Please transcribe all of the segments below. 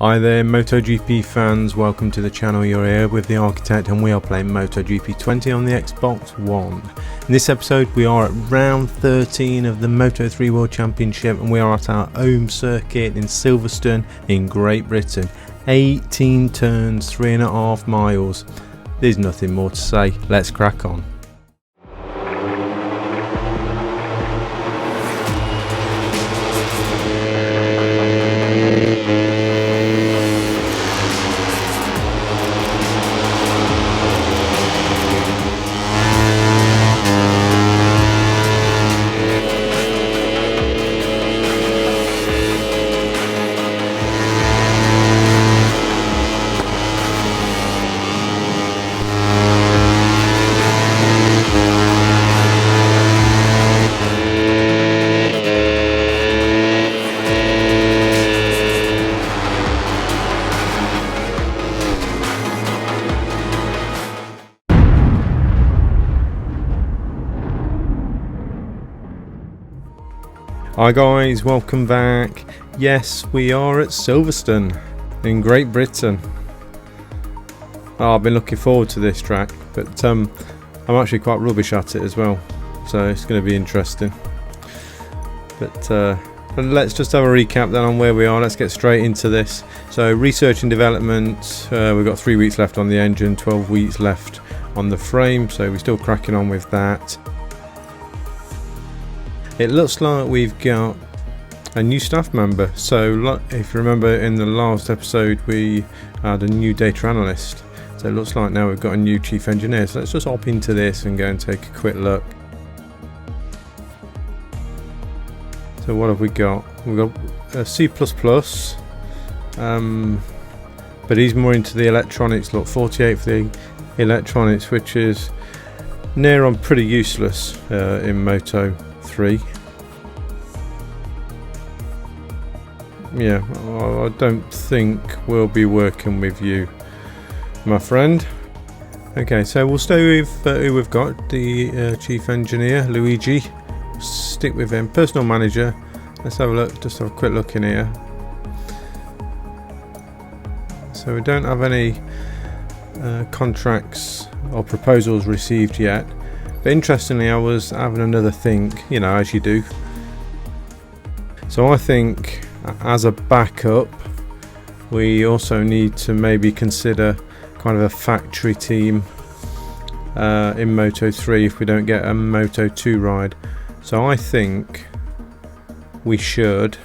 Hi there MotoGP fans, welcome to the channel. You're here with the Architect and we are playing MotoGP 20 on the Xbox One. In this episode we are at round 13 of the Moto3 World Championship and we are at our home circuit in Silverstone in Great Britain. 18 turns, 3.5 miles. There's nothing more to say, let's crack on. Hi guys, welcome back. Yes, we are at Silverstone in Great Britain. I've been looking forward to this track, but I'm actually quite rubbish at it as well, so it's going to be interesting. But let's just have a recap then on where we are. Let's get straight into this. So research and development, we've got 3 weeks left on the engine, 12 weeks left on the frame, so we're still cracking on with that. It looks like we've got a new staff member. So if you remember in the last episode we had a new data analyst. So it looks like now we've got a new chief engineer. So let's just hop into this and go and take a quick look. So what have we got? We've got a C++, but he's more into the electronics. Look, 48 for the electronics, which is near on pretty useless in Moto 3. Yeah, I don't think we'll be working with you, my friend. Okay, so we'll stay with who we've got, the chief engineer, Luigi. Stick with him. Personal manager, let's have a look, just have a quick look in here. So we don't have any contracts or proposals received yet. But interestingly, I was having another think, you know, as you do. So I think as a backup, we also need to maybe consider kind of a factory team in Moto 3 if we don't get a Moto 2 ride. So I think we should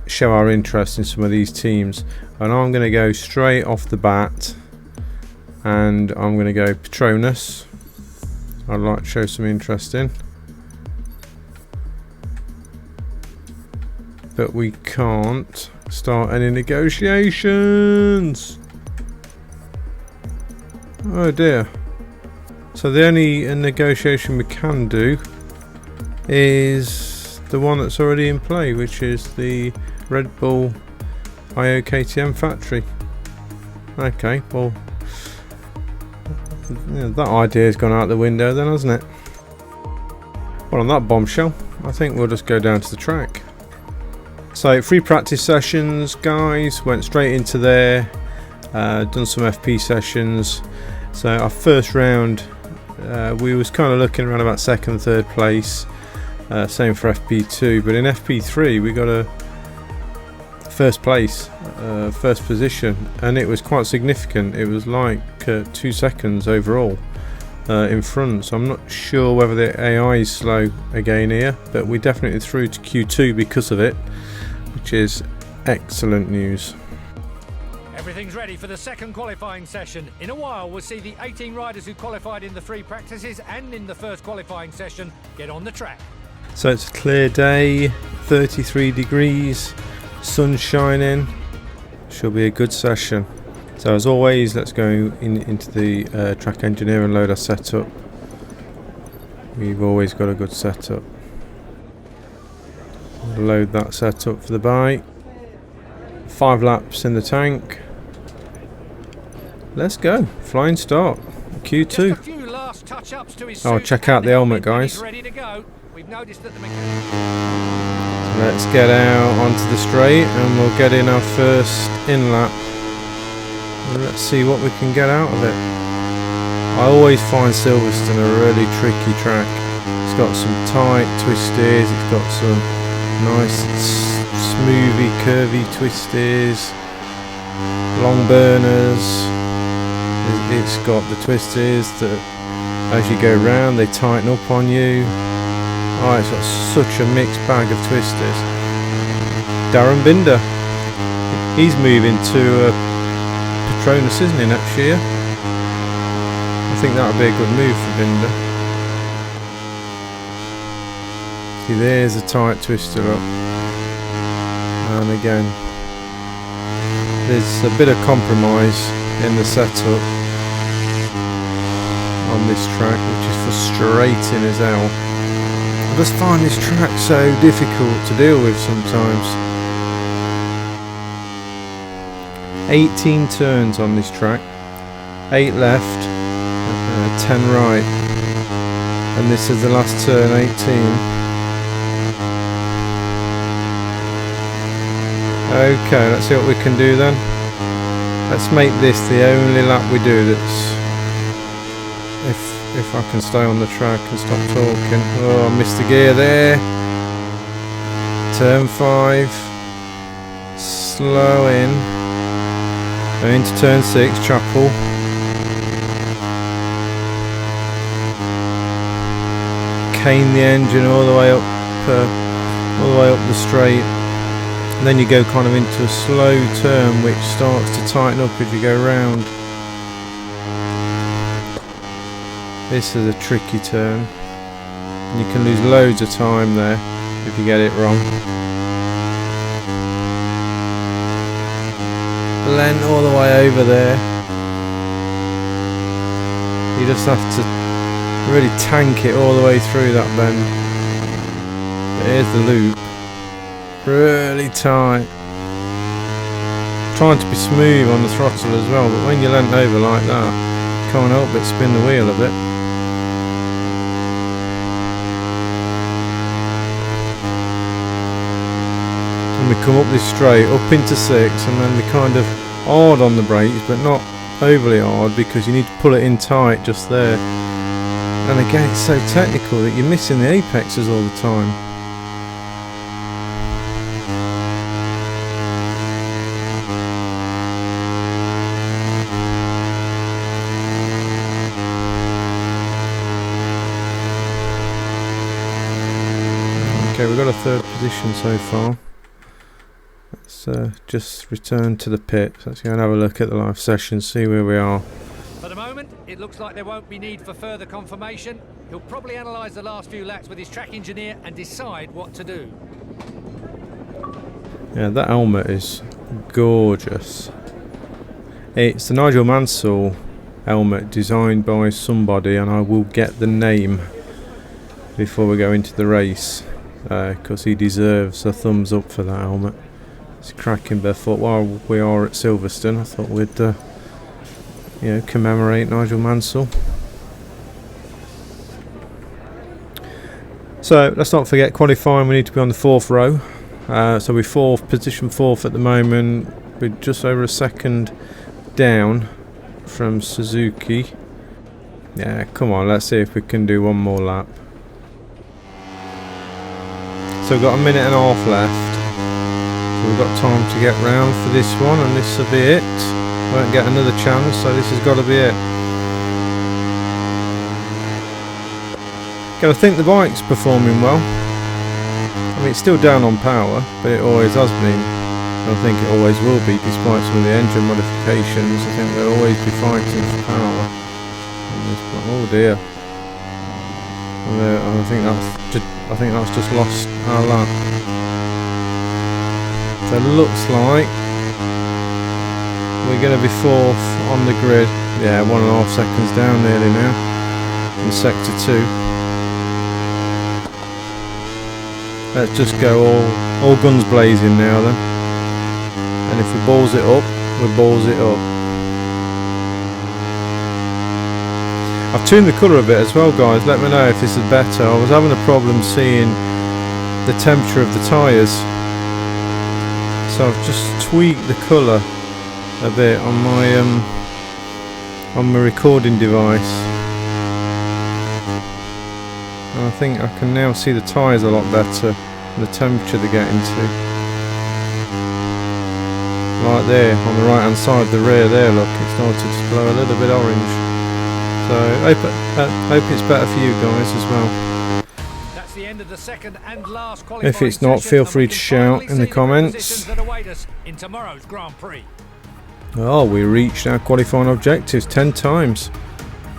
show our interest in some of these teams. And I'm going to go straight off the bat and I'm going to go Petronas. I'd like to show some interest in, but we can't start any negotiations. Oh dear. So the only negotiation we can do is the one that's already in play, which is the Red Bull IO-KTM factory. Okay, well, yeah, that idea's gone out the window then, hasn't it? Well, on that bombshell, I think we'll just go down to the track. So, free practice sessions, guys, went straight into there, done some FP sessions. So our first round, we was kind of looking around about second, third place, same for FP2, but in FP3 we got a first place, first position, and it was quite significant. It was like 2 seconds overall in front, so I'm not sure whether the AI is slow again here, but we definitely through to Q2 because of it, which is excellent news. Everything's ready for the second qualifying session. In a while we'll see the 18 riders who qualified in the free practices and in the first qualifying session get on the track. So it's a clear day, 33 degrees, sun shining, should be a good session. So as always, let's go into the track engineer and load our setup. We've always got a good setup. Load that setup for the bike. 5 laps in the tank. Let's go, flying start, Q2. Oh, check out the helmet, guys. Let's get out onto the straight and we'll get in our first in lap Let's see what we can get out of it. I always find Silverstone a really tricky track. It's got some tight twisties, it's got some nice smoothy curvy twisties, long burners. It's got the twisties that as you go round they tighten up on you. Oh, it's got such a mixed bag of twisters. Darren Binder, he's moving to Petronas, isn't he, next year? I think that would be a good move for Binder. See, there's a tight twister up. And again, there's a bit of compromise in the setup on this track, which is frustrating as hell. I just find this track so difficult to deal with sometimes. 18 turns on this track, 8 left, 10 right, and this is the last turn, 18. Okay, let's see what we can do then. Let's make this the only lap we do that's... If I can stay on the track and stop talking. Oh, I missed the gear there. Turn 5. Slow in. Into turn 6, Chapel. Cane the engine all the way up the straight. And then you go kind of into a slow turn which starts to tighten up as you go round. This is a tricky turn. You can lose loads of time there if you get it wrong. Lent all the way over there. You just have to really tank it all the way through that bend. But here's the loop. Really tight. Trying to be smooth on the throttle as well, but when you're lent over like that, you can't help but spin the wheel a bit. And we come up this straight, up into 6, and then we kind of hard on the brakes, but not overly hard because you need to pull it in tight just there. And again, it's so technical that you're missing the apexes all the time. Okay, we've got a 3rd position so far. Let's just return to the pit. Let's go and have a look at the live session, see where we are. For the moment, it looks like there won't be need for further confirmation. He'll probably analyse the last few laps with his track engineer and decide what to do. Yeah, that helmet is gorgeous. It's the Nigel Mansel helmet designed by somebody, and I will get the name before we go into the race, because he deserves a thumbs up for that helmet. It's cracking barefoot. While we are at Silverstone, I thought we'd commemorate Nigel Mansel. So let's not forget qualifying. We need to be on the 4th row. So we're position 4th at the moment. We're just over a second down from Suzuki. Yeah, come on, let's see if we can do one more lap. So we've got a minute and a half left. So we've got time to get round for this one, and this will be it. Won't get another chance, so this has got to be it. I think the bike's performing well. I mean, it's still down on power, but it always has been. I think it always will be, despite some of the engine modifications. I think they'll always be fighting for power. Oh dear. I think that's just lost our lap. So it looks like we're going to be 4th on the grid. Yeah, 1.5 seconds down nearly now in sector 2. Let's just go all guns blazing now then. And if we balls it up, we balls it up. I've tuned the colour a bit as well, guys. Let me know if this is better. I was having a problem seeing the temperature of the tyres, so I've just tweaked the colour a bit on my recording device, and I think I can now see the tyres a lot better and the temperature they're getting to. Right there on the right hand side, the rear there, look, it started to glow a little bit orange. So hope it's better for you guys as well. That's the end of the second and last qualifying If it's not, session, feel and free we to can shout finally in the see comments. positions that await us in tomorrow's Grand Prix. Oh, we reached our qualifying objectives 10 times.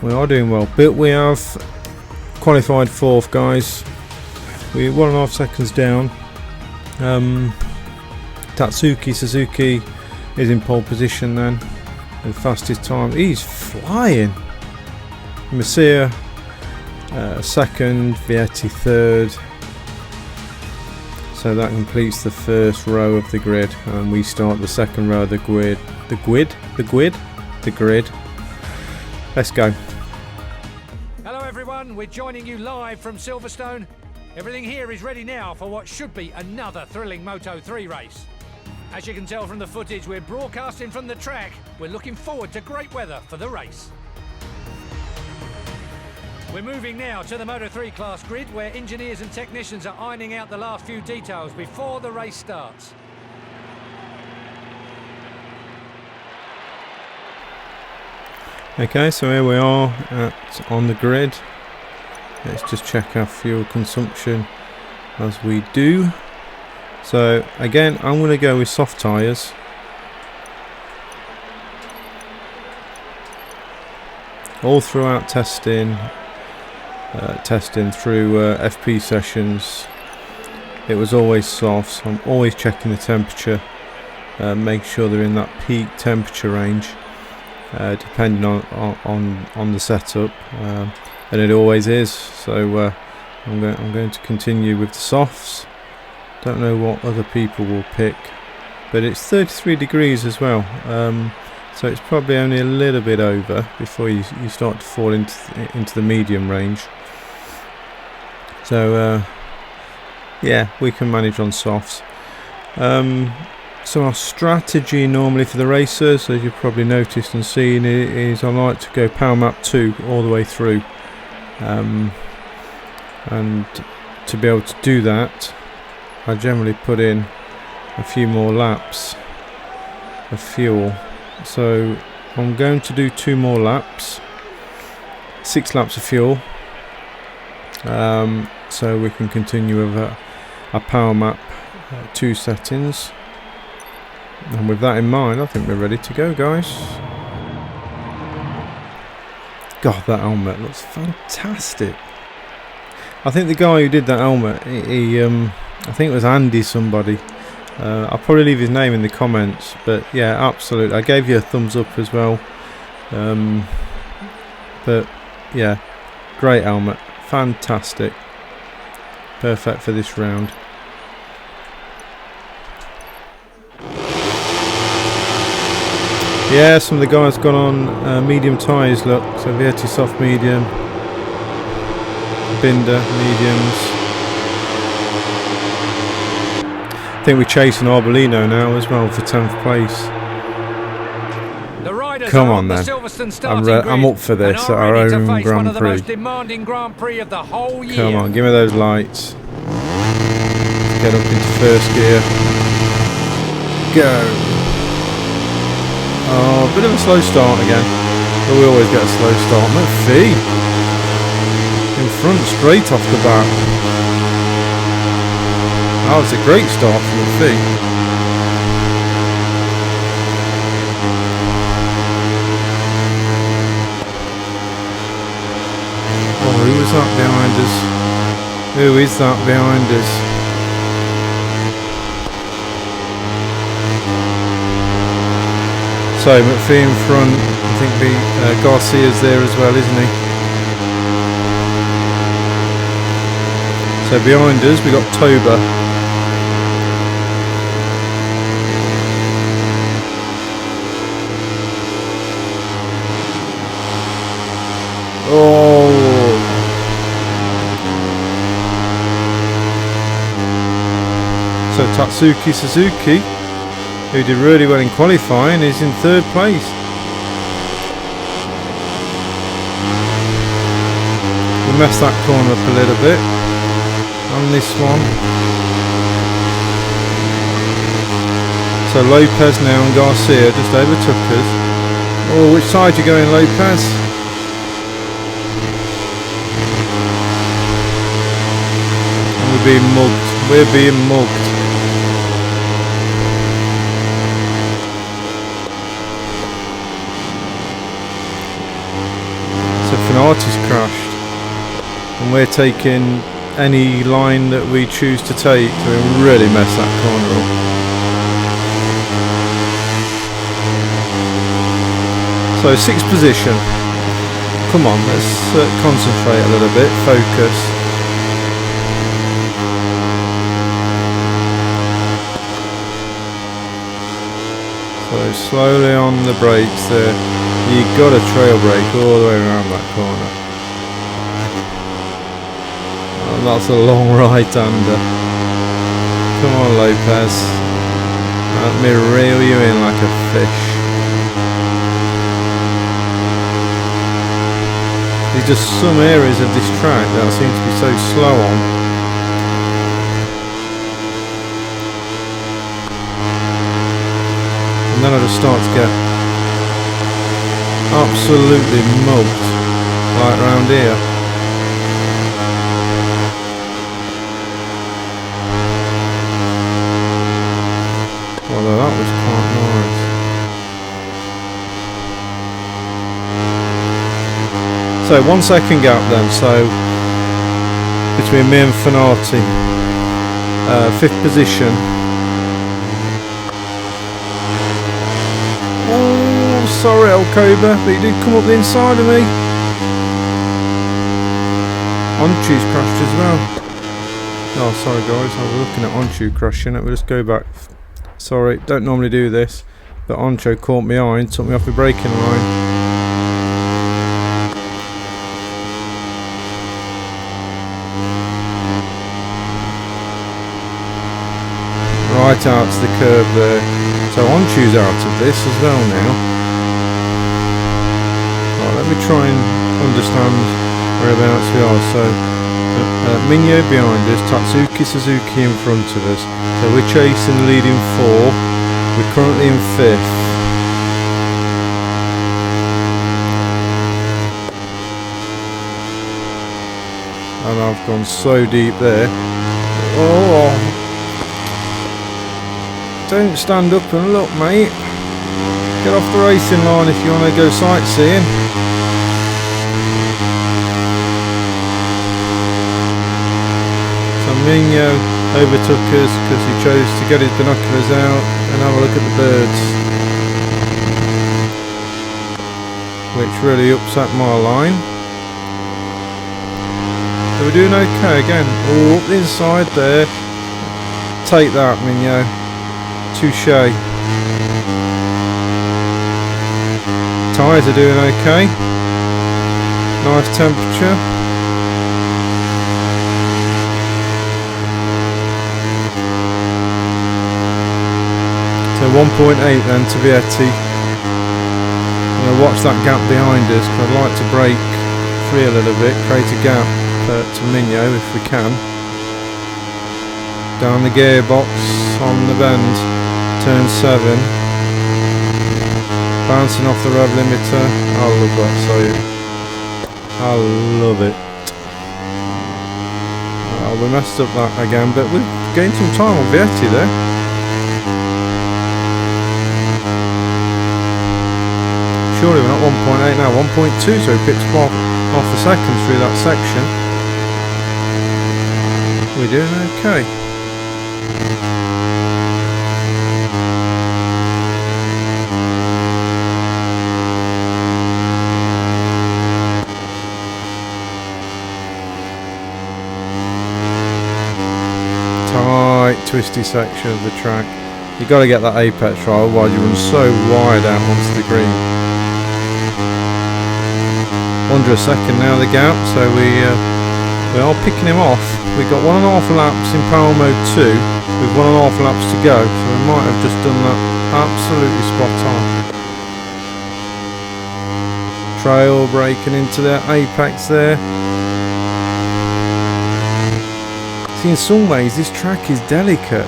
We are doing well, but we have qualified 4th, guys. We're 1.5 seconds down. Tatsuki Suzuki is in pole position then, the fastest time. He's flying. Masia 2nd, Vietti 3rd. So that completes the first row of the grid, and we start the second row of the grid. The grid. Let's go. Hello everyone, we're joining you live from Silverstone. Everything here is ready now for what should be another thrilling Moto3 race. As you can tell from the footage, we're broadcasting from the track. We're looking forward to great weather for the race. We're moving now to the Moto3 class grid, where engineers and technicians are ironing out the last few details before the race starts. Okay, so here we are on the grid. Let's just check our fuel consumption as we do. So again, I'm going to go with soft tyres. All throughout testing through FP sessions, it was always soft. So I'm always checking the temperature, make sure they're in that peak temperature range, depending on the setup, and it always is. So I'm going to continue with the softs. Don't know what other people will pick, but it's 33 degrees as well, so it's probably only a little bit over before you start to fall into the medium range. So yeah, we can manage on softs. So our strategy normally for the racers, as you've probably noticed and seen, is I like to go power map 2 all the way through, and to be able to do that, I generally put in a few more laps of fuel. So I'm going to do 2 more laps, 6 laps of fuel, so we can continue with our power map 2 settings. And with that in mind, I think we're ready to go, guys. God, that helmet looks fantastic. I think the guy who did that helmet, he I think it was Andy somebody. I'll probably leave his name in the comments, but yeah, absolutely. I gave you a thumbs up as well. But yeah, great helmet, fantastic, perfect for this round. Yeah, some of the guys got on medium tyres, look. So Vietti soft medium, Binder mediums. I think we're chasing Arbolino now as well for 10th place. Come on then, I'm up for this at our own Grand Prix. Come on, give me those lights. Let's get up into first gear. Go. Oh, a bit of a slow start again. But we always get a slow start. McPhee in front straight off the bat. That was a great start for McPhee. Oh, who was that behind us? Who is that behind us? So McPhee in front, I think Garcia's there as well, isn't he? So behind us we got Toba. Oh! So Tatsuki Suzuki who did really well in qualifying, is in 3rd place. We messed that corner up a little bit on this one. So Lopez now and Garcia just overtook us. Oh, which side you going, Lopez? And we're being mugged. We're being mugged. So Finati's crashed. And we're taking any line that we choose to take to really mess that corner up. So 6th position. Come on, let's concentrate a little bit, focus. So slowly on the brakes there. You got a trail brake all the way around that corner. And that's a long right-hander. Come on, Lopez. Let me reel you in like a fish. There's just some areas of this track that I seem to be so slow on. And then I just start to get absolutely mugged, like round here. Although that was quite nice. So 1 second gap then, so between me and Finati. 5th position. Oh, sorry Alcoba, but you did come up the inside of me. Onchu's crashed as well. Oh, sorry guys, I was looking at Onchu crashing. Let me just go back. Sorry, don't normally do this, but Onchu caught me eye and took me off the braking line. Right out to the curb there. So Onchu's out of this as well now. Right, let me try and understand whereabouts we are. So Migno behind us, Tatsuki Suzuki in front of us. So we're chasing the leading 4. We're currently in 5th. And I've gone so deep there. Oh! Don't stand up and look, mate. Get off the racing line if you want to go sightseeing. So Migno overtook us because he chose to get his binoculars out and have a look at the birds, which really upset my line. So we're doing okay again. Oh, up the inside there. Take that, Migno. Touché. Tyres are doing okay. Nice temperature. So 1.8 then to Vietti. I'm going to watch that gap behind us because I'd like to break free a little bit, create a gap to Migno if we can. Down the gearbox on the bend. Turn 7, bouncing off the rev limiter. I love that sight. I love it. Well, we messed up that again, but we've gained some time on Vietti there. Surely we're not 1.8 now, 1.2, so we picked up half a second through that section. We're doing okay. Twisty section of the track. You've got to get that apex right, otherwise you run so wide out onto the green. Under a second now the gap, so we are picking him off. We've got 1.5 laps in power mode 2 with 1.5 laps to go, so we might have just done that Absolutely spot on. Trail breaking into the apex there. See, in some ways this track is delicate.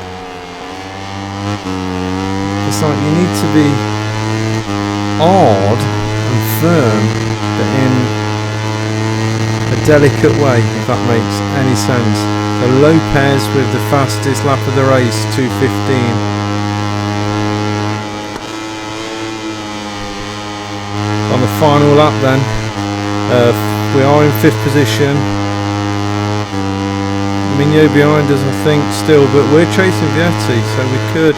It's like you need to be hard and firm, but in a delicate way, if that makes any sense. So Lopez with the fastest lap of the race, 2:15. On the final lap then, we are in 5th position. Migno behind us, I think, still, but we're chasing Vietti, so we could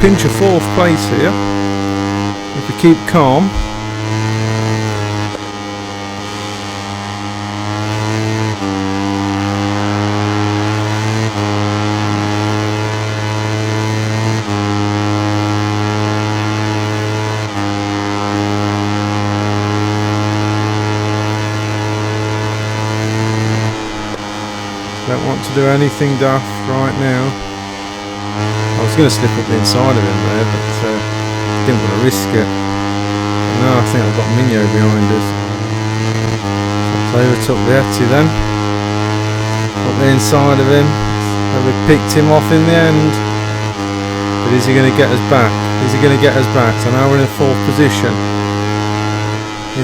pinch a 4th place here if we keep calm. Don't want to do anything daft right now. I was going to slip up the inside of him there, but didn't want to risk it. But now I think I've got Migno behind us. So I overtook Vietti then. Up the inside of him. So we picked him off in the end. But is he going to get us back? Is he going to get us back? So now we're in 4th position.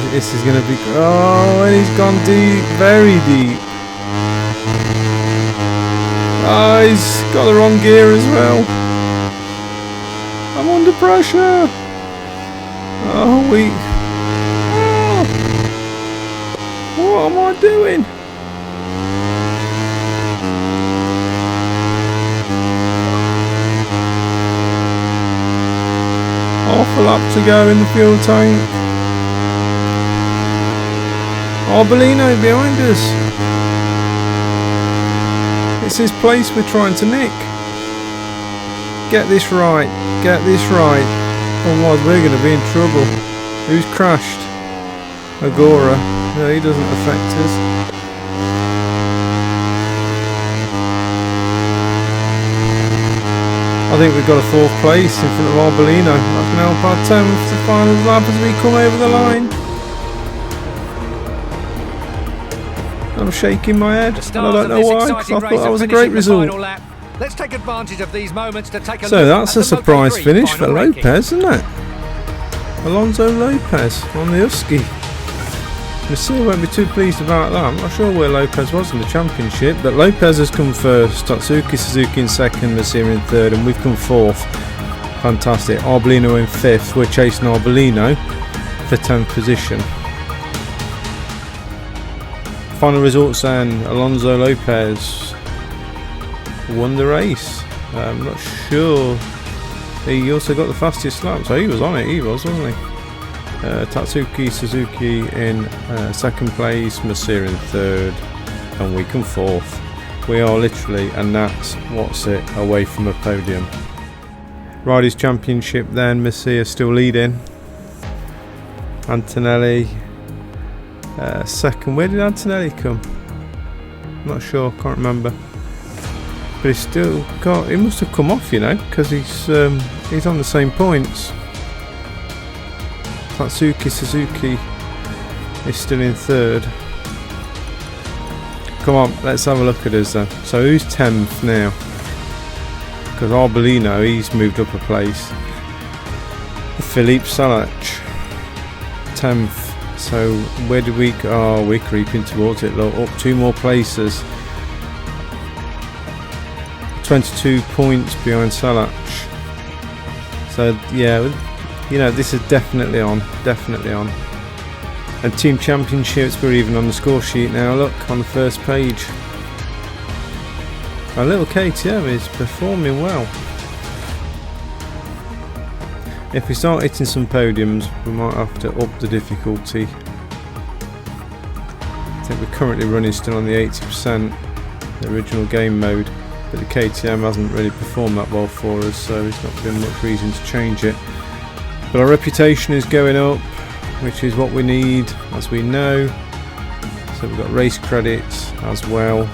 This is going to be... Oh, and he's gone deep. Very deep. Oh, he's got the wrong gear as well. I'm under pressure. Oh, what am I doing? Half a lap to go in the fuel tank. Arbolino behind us. It's his place we're trying to nick. Get this right. Get this right. Otherwise we're going to be in trouble. Who's crashed? Agora. No, he doesn't affect us. I think we've got a 4th place in front of Arbolino. That can help our 10th to final lap as we come over the line. I'm shaking my head, and I don't know why, because I thought that was a great result. Let's take advantage of these moments to take a so that's a surprise finish for Lopez, isn't it? Alonso Lopez on the Husky. Mansel won't be too pleased about that. I'm not sure where Lopez was in the championship, but Lopez has come first, Tatsuki Suzuki in 2nd, Mansel in 3rd, and we've come 4th. Fantastic. Arbolino in 5th. We're chasing Arbolino for 10th position. Final results then, Alonso Lopez won the race. I'm not sure. He also got the fastest lap, so he was on it, wasn't he? Tatsuki Suzuki in 2nd place, Mansel in 3rd, and we come 4th. We are literally, and that's what's it, away from a podium. Riders' Championship then, Mansel still leading. Antonelli 2nd. Where did Antonelli come? I'm not sure, can't remember. But he's still got... He must have come off, you know, because he's on the same points. Tatsuki Suzuki is still in 3rd. Come on, let's have a look at us then. So who's 10th now? Because Arbolino, he's moved up a place. Philippe Salach 10th. So where do we go? Oh, we're creeping towards it. Look, up 2 more places. 22 points behind Salach. So yeah, you know, this is definitely on. And Team Championships, we're even on the score sheet now. Look, on the first page. Our little KTM is performing well. If we start hitting some podiums, we might have to up the difficulty. I think we're currently running still on the 80%, the original game mode, but the KTM hasn't really performed that well for us, so there's not been much reason to change it. But our reputation is going up, which is what we need, as we know. So we've got race credits as well.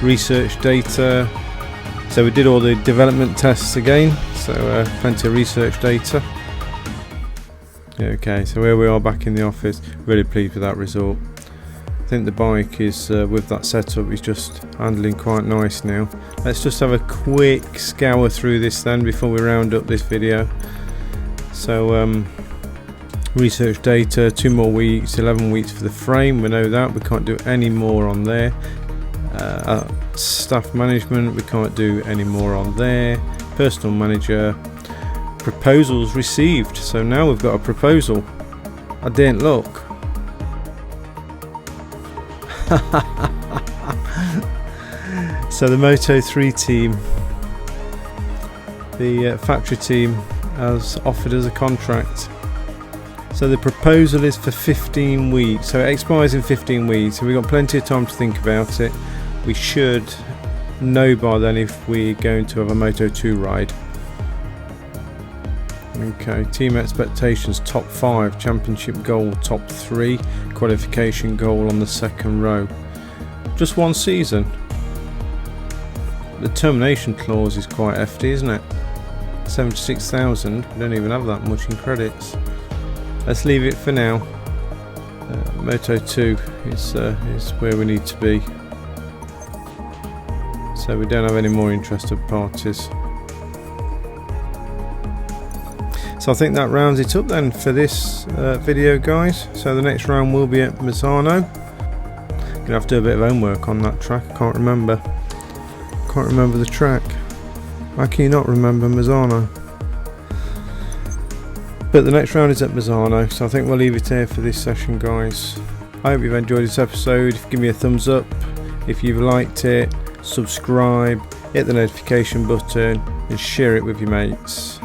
Research data, So we did all the development tests again, so plenty of research data. Okay, so here we are back in the office. Really pleased with that result. I think the bike is, with that setup, is just handling quite nice now. Let's just have a quick scour through this then before we round up this video. So research data, 2 more weeks, 11 weeks for the frame, we know that, we can't do any more on there. Staff management, we can't do any more on there. Personal manager, proposals received, so now we've got a proposal. I didn't look. So the Moto3 team, the factory team, has offered us a contract. So the proposal is for 15 weeks, so it expires in 15 weeks, so we've got plenty of time to think about it. We should know by then if we're going to have a Moto2 ride. Okay, team expectations, top 5, championship goal top 3, qualification goal on the 2nd row. Just 1 season. The termination clause is quite hefty, isn't it? 76,000, we don't even have that much in credits. Let's leave it for now. Moto2 is where we need to be. So we don't have any more interested parties. So I think that rounds it up then for this video, guys. So the next round will be at Misano. Gonna have to do a bit of homework on that track. I can't remember the track. How can you not remember Misano? But the next round is at Misano, so I think we'll leave it here for this session, guys. I hope you've enjoyed this episode. Give me a thumbs up if you've liked it, subscribe, hit the notification button and share it with your mates.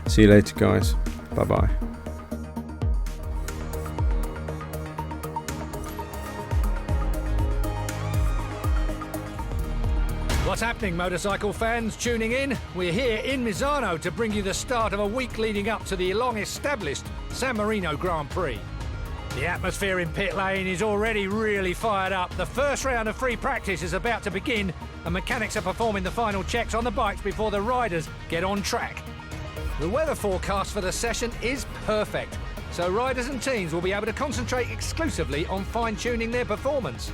See you later, guys. Bye bye. What's happening, motorcycle fans tuning in? We're here in Misano to bring you the start of a week leading up to the long-established San Marino Grand Prix. The atmosphere in pit lane is already really fired up. The first round of free practice is about to begin, and mechanics are performing the final checks on the bikes before the riders get on track. The weather forecast for the session is perfect, so riders and teams will be able to concentrate exclusively on fine-tuning their performance.